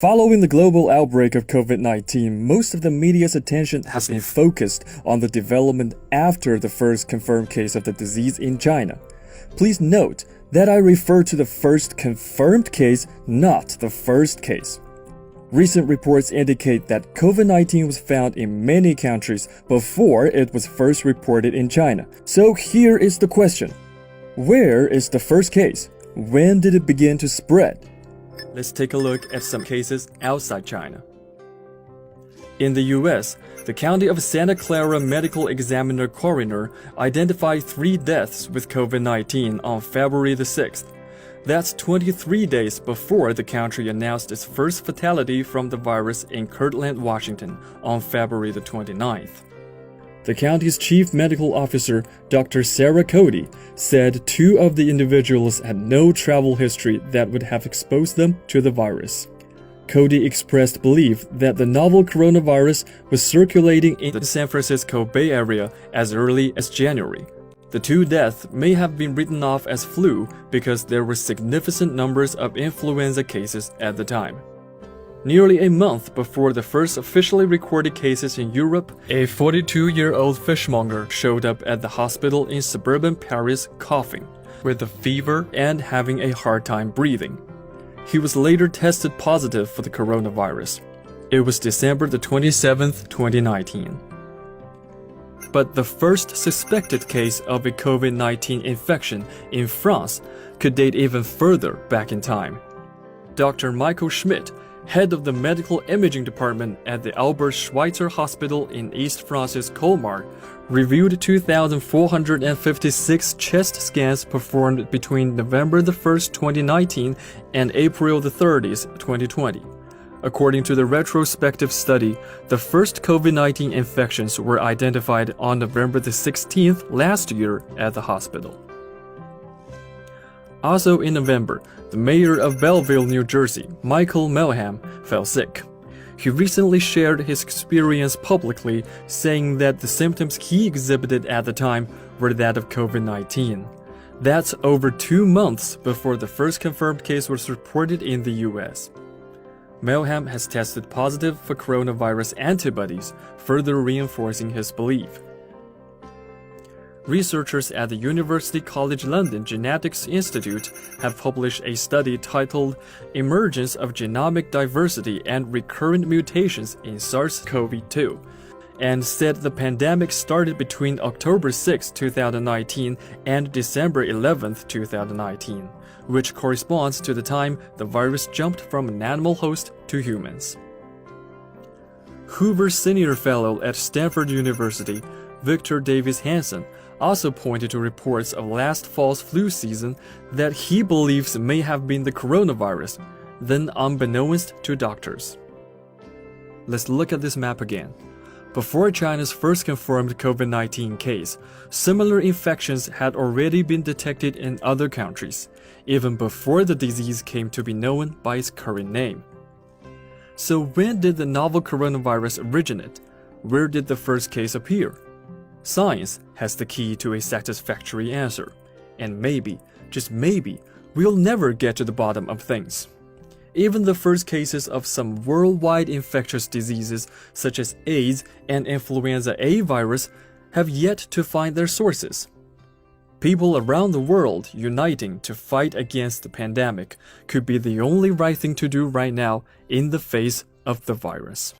Following the global outbreak of COVID-19, most of the media's attention has been focused on the development after the first confirmed case of the disease in China. Please note that I refer to the first confirmed case, not the first case. Recent reports indicate that COVID-19 was found in many countries before it was first reported in China. So here is the question. Where is the first case? When did it begin to spread? Let's take a look at some cases outside China. In the US, the County of Santa Clara medical examiner coroner identified 3 deaths with COVID-19 on February the 6th. That's 23 days before the country announced its first fatality from the virus in Kirtland, Washington on February the 29th. The county's chief medical officer, Dr. Sarah Cody, said 2 of the individuals had no travel history that would have exposed them to the virus. Cody expressed belief that the novel coronavirus was circulating in the San Francisco Bay Area as early as January. The 2 deaths may have been written off as flu because there were significant numbers of influenza cases at the time. Nearly a month before the first officially recorded cases in Europe, a 42-year-old fishmonger showed up at the hospital in suburban Paris coughing, with a fever and having a hard time breathing. He was later tested positive for the coronavirus. It was December the 27th, 2019. But the first suspected case of a COVID-19 infection in France could date even further back in time. Dr. Michael Schmidt, head of the medical imaging department at the Albert Schweitzer Hospital in East France's Colmar, reviewed 2,456 chest scans performed between November the 1st, 2019 and April the 30th, 2020. According to the retrospective study, the first COVID-19 infections were identified on November the 16th last year at the hospital. Also in November, the mayor of Belleville, New Jersey, Michael Melham, fell sick. He recently shared his experience publicly, saying that the symptoms he exhibited at the time were that of COVID-19. That's over 2 months before the first confirmed case was reported in the US. Melham has tested positive for coronavirus antibodies, further reinforcing his belief. Researchers at the University College London Genetics Institute have published a study titled Emergence of Genomic Diversity and Recurrent Mutations in SARS-CoV-2, and said the pandemic started between October 6, 2019 and December 11, 2019, which corresponds to the time the virus jumped from an animal host to humans. Hoover Senior Fellow at Stanford University, Victor Davis Hanson, also pointed to reports of last fall's flu season that he believes may have been the coronavirus, then unbeknownst to doctors. Let's look at this map again. Before China's first confirmed COVID-19 case, similar infections had already been detected in other countries, even before the disease came to be known by its current name. So when did the novel coronavirus originate? Where did the first case appear? Science has the key to a satisfactory answer, and maybe, just maybe, we'll never get to the bottom of things. Even the first cases of some worldwide infectious diseases such as AIDS and influenza A virus have yet to find their sources. People around the world uniting to fight against the pandemic could be the only right thing to do right now in the face of the virus.